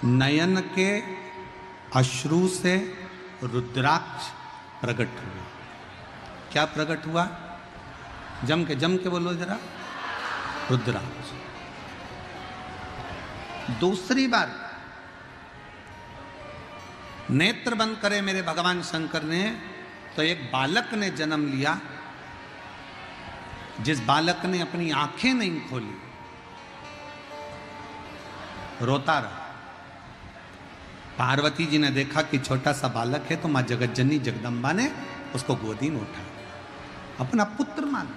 नयन के अश्रु से रुद्राक्ष प्रकट हुआ। क्या प्रकट हुआ? जम के बोलो जरा। रुद्राक्ष। दूसरी बार नेत्र बंद करे मेरे भगवान शंकर ने तो एक बालक ने जन्म लिया, जिस बालक ने अपनी आंखें नहीं खोली, रोता रहा। पार्वती जी ने देखा कि छोटा सा बालक है तो मां जगतजननी जगदम्बा ने उसको गोदी में उठाया, अपना पुत्र माना।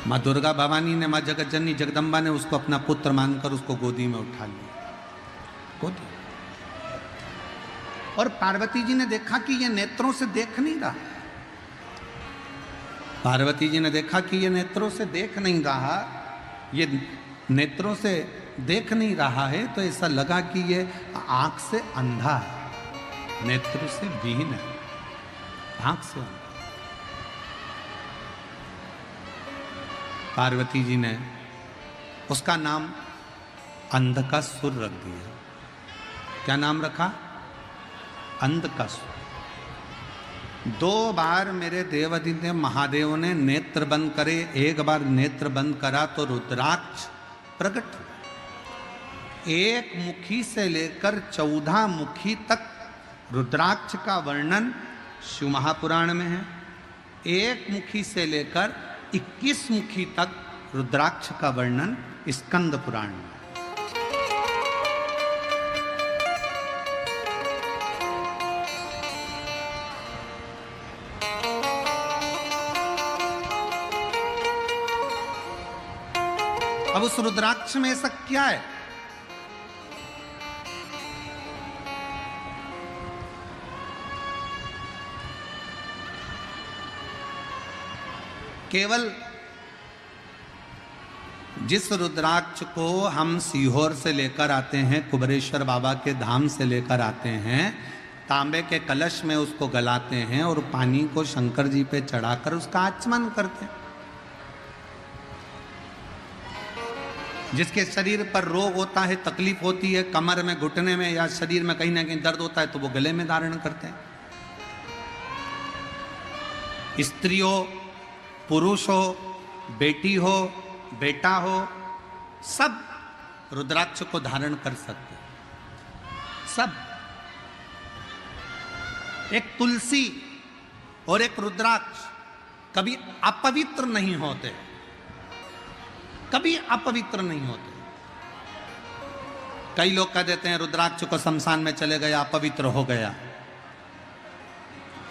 मां दुर्गा भवानी ने, मां जगतजननी जगदम्बा ने उसको अपना पुत्र मानकर उसको गोदी में उठा लिया, गोदी। और पार्वती जी ने देखा कि ये नेत्रों से देख नहीं रहा। पार्वती जी ने देखा कि ये नेत्रों से देख नहीं रहा, ये नेत्रों से देख नहीं रहा है, तो ऐसा लगा कि ये आंख से अंधा है, नेत्र से विहीन है, आंख से अंधा। पार्वती जी ने उसका नाम अंधकासुर रख दिया। क्या नाम रखा? अंधकासुर। 2 बार मेरे देवादिदेव महादेव ने नेत्र बंद करे, एक बार नेत्र बंद करा तो रुद्राक्ष प्रकट हुआ। 1 मुखी से लेकर 14 मुखी तक रुद्राक्ष का वर्णन शिव महापुराण में है। 1 मुखी से लेकर 21 मुखी तक रुद्राक्ष का वर्णन स्कंद पुराण में। अब उस रुद्राक्ष में ऐसा क्या है? केवल जिस रुद्राक्ष को हम सीहोर से लेकर आते हैं, कुबरेश्वर बाबा के धाम से लेकर आते हैं, तांबे के कलश में उसको गलाते हैं और पानी को शंकर जी पे चढ़ाकर उसका आचमन करते हैं। जिसके शरीर पर रोग होता है, तकलीफ होती है, कमर में, घुटने में या शरीर में कहीं ना कहीं दर्द होता है, तो वो गले में धारण करते हैं। स्त्री हो, पुरुष हो, बेटी हो, बेटा हो, सब रुद्राक्ष को धारण कर सकते हैं, सब। एक तुलसी और एक रुद्राक्ष कभी अपवित्र नहीं होते, कभी अपवित्र नहीं होते। कई लोग कह देते हैं रुद्राक्ष को शमशान में चले गया, अपवित्र हो गया।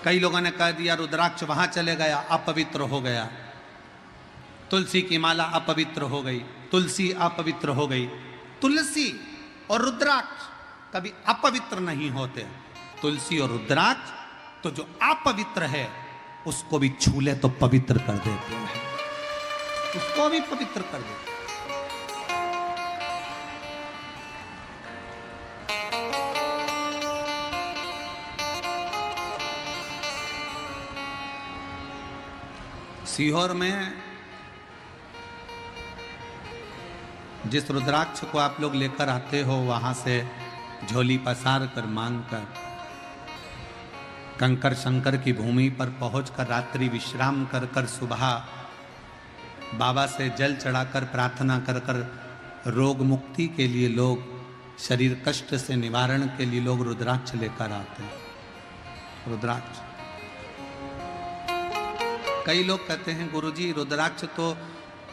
कई लोगों ने कह दिया रुद्राक्ष वहां चले गया, अपवित्र हो गया। तुलसी की माला अपवित्र हो गई, तुलसी अपवित्र हो गई। तुलसी और रुद्राक्ष कभी अपवित्र नहीं होते। तुलसी और रुद्राक्ष तो जो अपवित्र है उसको भी छू ले तो पवित्र कर देते हैं, उसको भी पवित्र कर देते। सीहोर में जिस रुद्राक्ष को आप लोग लेकर आते हो, वहां से झोली पसार कर, मांग कर, कंकर शंकर की भूमि पर पहुंचकर रात्रि विश्राम कर कर सुबह बाबा से जल चढ़ाकर प्रार्थना कर कर रोग मुक्ति के लिए लोग, शरीर कष्ट से निवारण के लिए लोग रुद्राक्ष लेकर आते हैं। रुद्राक्ष। कई लोग कहते हैं गुरुजी रुद्राक्ष तो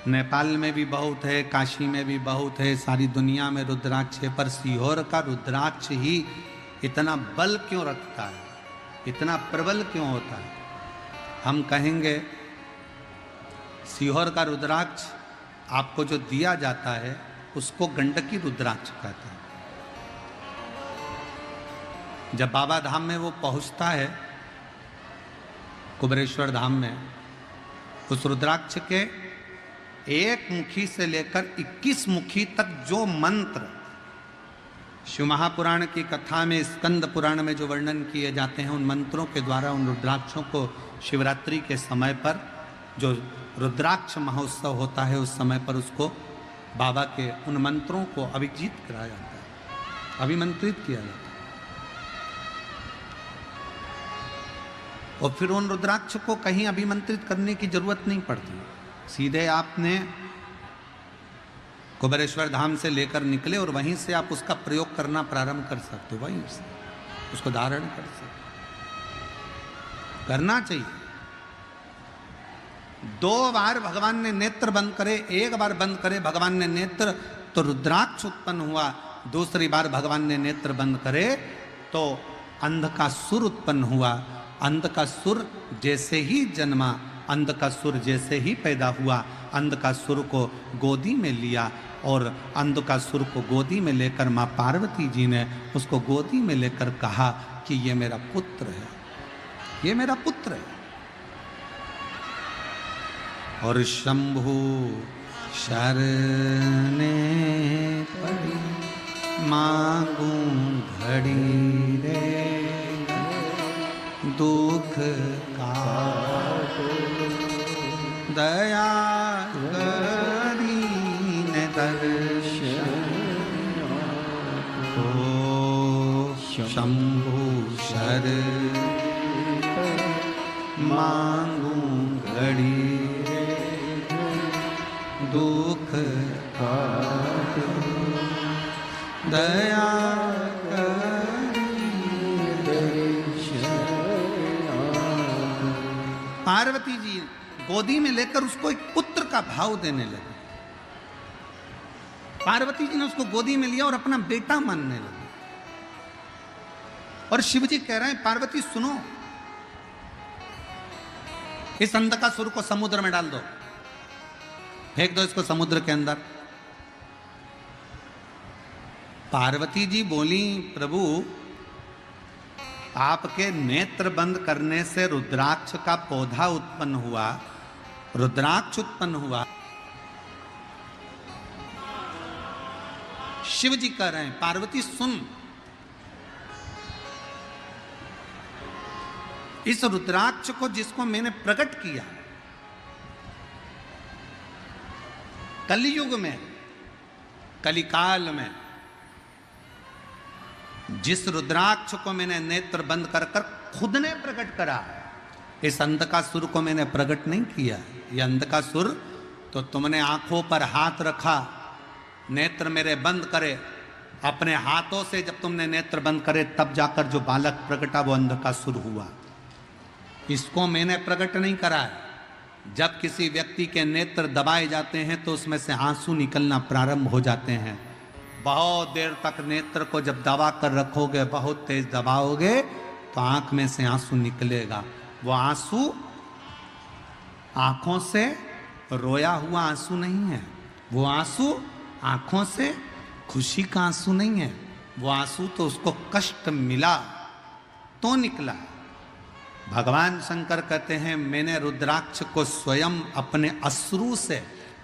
नेपाल में भी बहुत है, काशी में भी बहुत है, सारी दुनिया में रुद्राक्ष है, पर सीहोर का रुद्राक्ष ही इतना बल क्यों रखता है, इतना प्रबल क्यों होता है? हम कहेंगे सीहोर का रुद्राक्ष आपको जो दिया जाता है उसको गंडकी रुद्राक्ष कहते हैं। जब बाबा धाम में वो पहुंचता है, कुबरेश्वर धाम में, उस रुद्राक्ष के 1 मुखी से लेकर 21 मुखी तक जो मंत्र शिव महापुराण की कथा में, स्कंद पुराण में जो वर्णन किए जाते हैं, उन मंत्रों के द्वारा उन रुद्राक्षों को शिवरात्रि के समय पर जो रुद्राक्ष महोत्सव होता है उस समय पर उसको बाबा के उन मंत्रों को अभिजीत कराया जाता है, अभिमंत्रित किया जाता है। और फिर उन रुद्राक्ष को कहीं अभिमंत्रित करने की जरूरत नहीं पड़ती, सीधे आपने कुबेरेश्वर धाम से लेकर निकले और वहीं से आप उसका प्रयोग करना प्रारंभ कर सकते हो, वहीं से उसको धारण कर सकते, करना चाहिए। 2 बार भगवान ने नेत्र बंद करे, 1 बार बंद करे भगवान ने नेत्र तो रुद्राक्ष उत्पन्न हुआ, दूसरी बार भगवान ने नेत्र बंद करे तो अंधकासुर उत्पन्न हुआ। अंधकासुर जैसे ही जन्मा, अंधकासुर जैसे ही पैदा हुआ, अंधकासुर को गोदी में लिया और अंधकासुर को गोदी में लेकर माँ पार्वती जी ने उसको गोदी में लेकर कहा कि ये मेरा पुत्र है, ये मेरा पुत्र है। और शंभु शरणे पड़ी मांगू घड़ी रे दुख का दया करीन दर्शन हो शंभु शर मांगू घड़ी दुख का दया पार्वती जी गोदी में लेकर उसको एक पुत्र का भाव देने लगे। पार्वती जी ने उसको गोदी में लिया और अपना बेटा मानने लगे। और शिव जी कह रहे हैं पार्वती सुनो, इस अंधकासुर को समुद्र में डाल दो, फेंक दो इसको समुद्र के अंदर। पार्वती जी बोली प्रभु आपके नेत्र बंद करने से रुद्राक्ष का पौधा उत्पन्न हुआ, रुद्राक्ष उत्पन्न हुआ। शिव जी कह रहे हैं पार्वती सुन, इस रुद्राक्ष को जिसको मैंने प्रकट किया कलियुग में, कलिकाल में, जिस रुद्राक्ष को मैंने नेत्र बंद कर कर खुद ने प्रकट करा, इस अंधकासुर को मैंने प्रकट नहीं किया। ये अंधकासुर तो तुमने आंखों पर हाथ रखा, नेत्र मेरे बंद करे, अपने हाथों से जब तुमने नेत्र बंद करे तब जाकर जो बालक प्रकटा वो अंधकासुर हुआ। इसको मैंने प्रकट नहीं करा है। जब किसी व्यक्ति के नेत्र दबाए जाते हैं तो उसमें से आंसू निकलना प्रारंभ हो जाते हैं। बहुत देर तक नेत्र को जब दबा कर रखोगे, बहुत तेज दबाओगे तो आंख में से आंसू निकलेगा। वो आंसू आंखों से रोया हुआ आंसू नहीं है, वो आंसू आंखों से खुशी का आंसू नहीं है, वो आंसू तो उसको कष्ट मिला तो निकला। भगवान शंकर कहते हैं मैंने रुद्राक्ष को स्वयं अपने अश्रु से,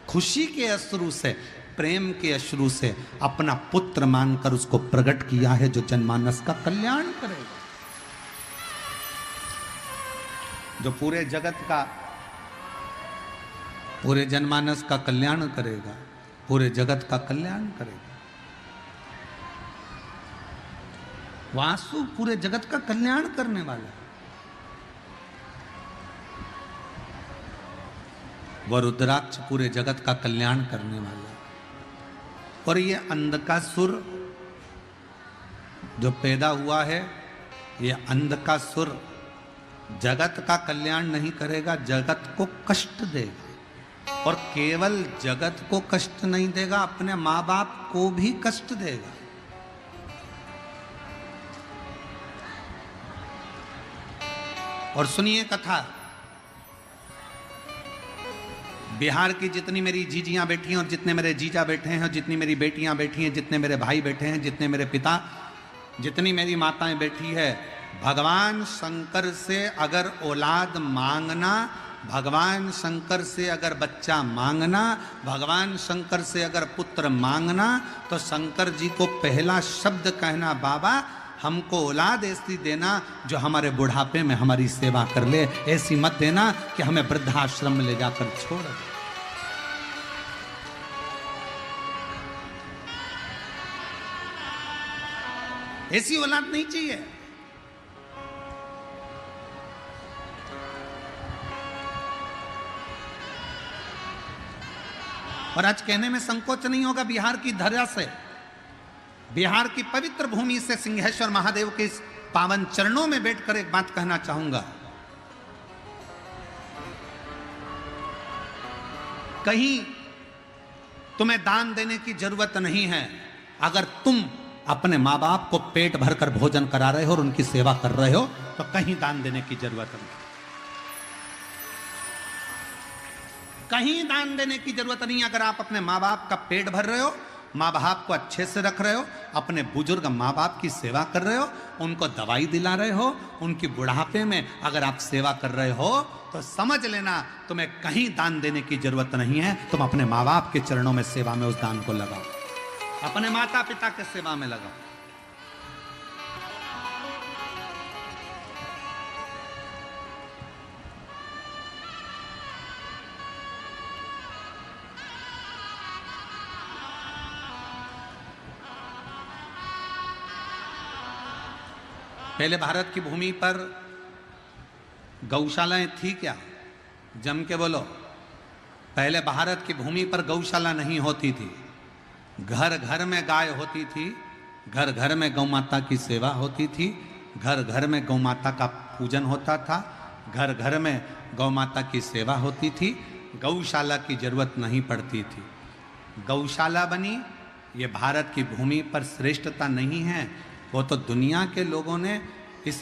खुशी के अश्रु से, प्रेम के अश्रु से अपना पुत्र मानकर उसको प्रकट किया है जो जनमानस का कल्याण करेगा, जो पूरे जगत का, पूरे जनमानस का कल्याण करेगा, पूरे जगत का कल्याण करेगा। वासु पूरे जगत का कल्याण करने वाला, वह रुद्राक्ष पूरे जगत का कल्याण करने वाला। और ये अंधकासुर जो पैदा हुआ है, ये अंधकासुर जगत का कल्याण नहीं करेगा, जगत को कष्ट देगा। और केवल जगत को कष्ट नहीं देगा, अपने माँ बाप को भी कष्ट देगा। और सुनिए कथा, बिहार की जितनी मेरी जीजियां बैठी हैं और जितने मेरे जीजा बैठे हैं और जितनी मेरी बेटियां बैठी हैं, जितने मेरे भाई बैठे हैं, जितने मेरे पिता, जितनी मेरी माताएं बैठी है, भगवान शंकर से अगर औलाद मांगना, भगवान शंकर से अगर बच्चा मांगना, भगवान शंकर से अगर पुत्र मांगना, तो शंकर जी को पहला शब्द कहना बाबा हमको औलाद ऐसी देना जो हमारे बुढ़ापे में हमारी सेवा कर ले, ऐसी मत देना कि हमें वृद्धाश्रम में ले जाकर छोड़ दे। ऐसी औलाद नहीं चाहिए। और आज कहने में संकोच नहीं होगा, बिहार की धरा से, बिहार की पवित्र भूमि से सिंहेश्वर महादेव के इस पावन चरणों में बैठकर एक बात कहना चाहूंगा। कहीं तुम्हें दान देने की जरूरत नहीं है। अगर तुम अपने माँ बाप को पेट भरकर भोजन करा रहे हो और उनकी सेवा कर रहे हो तो कहीं दान देने की जरूरत नहीं। कहीं दान देने की जरूरत नहीं। अगर आप अपने माँ बाप का पेट भर रहे हो, माँ बाप को अच्छे से रख रहे हो, अपने बुजुर्ग माँ बाप की सेवा कर रहे हो, उनको दवाई दिला रहे हो, उनकी बुढ़ापे में अगर आप सेवा कर रहे हो तो समझ लेना तुम्हें कहीं दान देने की जरूरत नहीं है। तुम अपने माँ बाप के चरणों में सेवा में उस दान को लगाओ, अपने माता पिता के सेवा में लगाओ। पहले भारत की भूमि पर गौशालाएं थी क्या? जम के बोलो। पहले भारत की भूमि पर गौशाला नहीं होती थी। घर घर में गाय होती थी, घर घर में गौ माता की सेवा होती थी, घर घर में गौ माता का पूजन होता था, घर घर में गौ माता की सेवा होती थी। गौशाला की जरूरत नहीं पड़ती थी। गौशाला बनी, ये भारत की भूमि पर श्रेष्ठता नहीं है, वो तो दुनिया के लोगों ने इस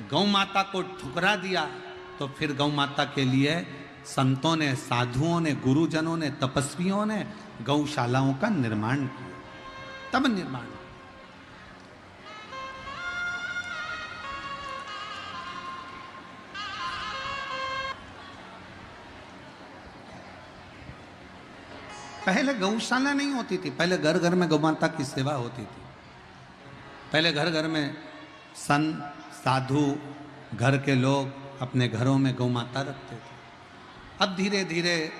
गौ माता को ठुकरा दिया। तो फिर गौ माता के लिए संतों ने, साधुओं ने, गुरुजनों ने, तपस्वियों ने गौशालाओं का निर्माण किया, तब निर्माण। पहले गौशाला नहीं होती थी, पहले घर घर में गौ माता की सेवा होती थी। पहले घर घर में संत, साधु, घर के लोग अपने घरों में गौ माता रखते थे। अब धीरे धीरे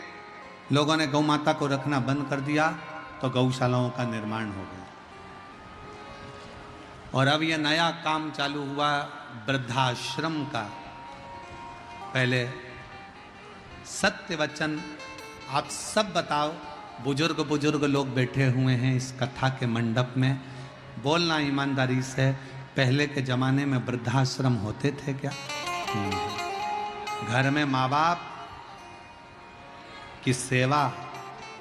लोगों ने गौ माता को रखना बंद कर दिया तो गौशालाओं का निर्माण हो गया। और अब यह नया काम चालू हुआ वृद्धाश्रम का। पहले सत्य वचन आप सब बताओ, बुजुर्ग बुजुर्ग लोग बैठे हुए हैं इस कथा के मंडप में, बोलना ईमानदारी से, पहले के जमाने में वृद्धाश्रम होते थे क्या? घर में माँ बाप की सेवा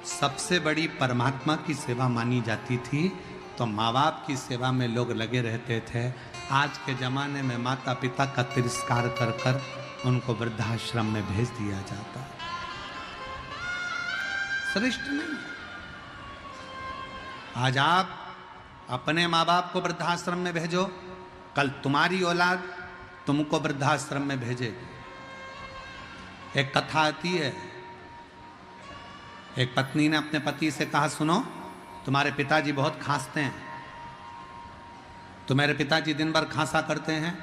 सबसे बड़ी परमात्मा की सेवा मानी जाती थी, तो माँ बाप की सेवा में लोग लगे रहते थे। आज के ज़माने में माता पिता का तिरस्कार कर कर उनको वृद्धाश्रम में भेज दिया जाता है। श्रेष्ठ नहीं। आज आप अपने माँ बाप को वृद्धाश्रम में भेजो, कल तुम्हारी औलाद तुमको वृद्धाश्रम में भेजेगी। एक कथा आती है, एक पत्नी ने अपने पति से कहा, सुनो तुम्हारे पिताजी बहुत खांसते हैं, तुम्हारे पिताजी दिन भर खांसा करते हैं,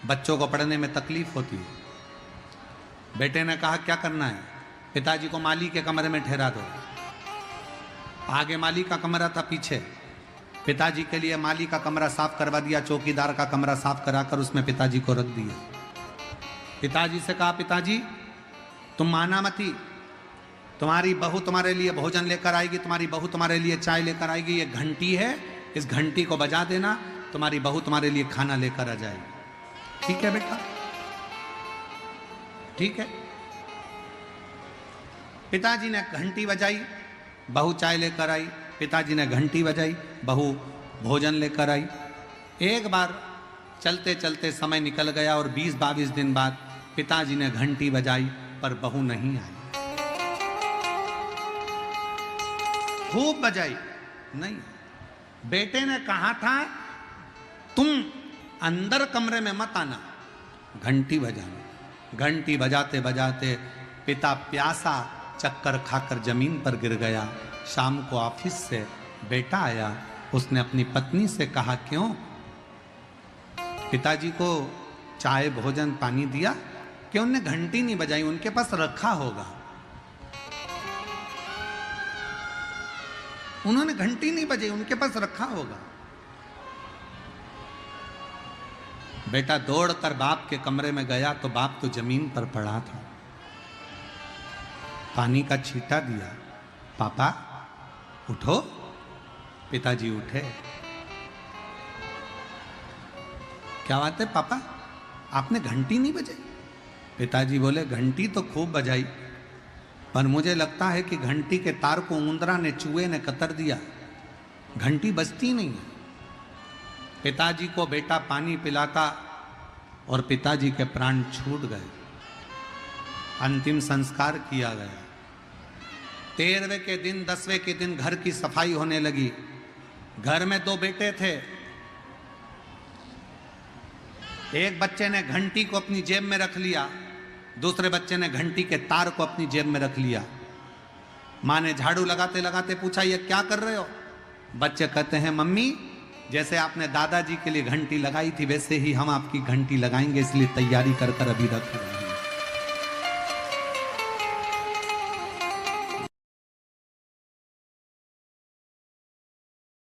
बच्चों को पढ़ने में तकलीफ होती है। बेटे ने कहा क्या करना है? पिताजी को माली के कमरे में ठहरा दो। आगे माली का कमरा था, पीछे पिताजी के लिए माली का कमरा साफ करवा दिया, चौकीदार का कमरा साफ कराकर उसमें पिताजी को रख दिया। पिताजी से कहा, पिताजी तुम माना मती, तुम्हारी बहू तुम्हारे लिए भोजन लेकर आएगी, तुम्हारी बहू तुम्हारे लिए चाय लेकर आएगी, ये घंटी है, इस घंटी को बजा देना, तुम्हारी बहू तुम्हारे लिए खाना लेकर आ जाएगी। ठीक है बेटा, ठीक है। पिताजी ने घंटी बजाई, बहू चाय लेकर आई, पिताजी ने घंटी बजाई, बहू भोजन लेकर आई। एक बार चलते चलते समय निकल गया और 20-22 दिन बाद पिताजी ने घंटी बजाई पर बहू नहीं आई। खूब बजाई, नहीं। बेटे ने कहा था तुम अंदर कमरे में मत आना, घंटी बजाना। घंटी बजाते बजाते पिता प्यासा चक्कर खाकर जमीन पर गिर गया। शाम को ऑफिस से बेटा आया, उसने अपनी पत्नी से कहा क्यों पिताजी को चाय भोजन पानी दिया, कि उनने घंटी नहीं बजाई, उनके पास रखा होगा। उन्होंने घंटी नहीं बजाई, उनके पास रखा होगा। बेटा दौड़कर बाप के कमरे में गया तो बाप तो जमीन पर पड़ा था। पानी का छींटा दिया, पापा उठो। पिताजी उठे। क्या बात है पापा, आपने घंटी नहीं बजाई? पिताजी बोले घंटी तो खूब बजाई, पर मुझे लगता है कि घंटी के तार को ऊंदरा ने, चूहे ने कतर दिया, घंटी बजती नहीं है। पिताजी को बेटा पानी पिलाता और पिताजी के प्राण छूट गए। अंतिम संस्कार किया गया। 13वें के दिन, 10वें के दिन घर की सफाई होने लगी। घर में 2 बेटे थे। एक बच्चे ने घंटी को अपनी जेब में रख लिया, दूसरे बच्चे ने घंटी के तार को अपनी जेब में रख लिया। माँ ने झाड़ू लगाते लगाते पूछा, ये क्या कर रहे हो? बच्चे कहते हैं मम्मी, जैसे आपने दादाजी के लिए घंटी लगाई थी वैसे ही हम आपकी घंटी लगाएंगे, इसलिए तैयारी कर कर अभी रख रहे हैं।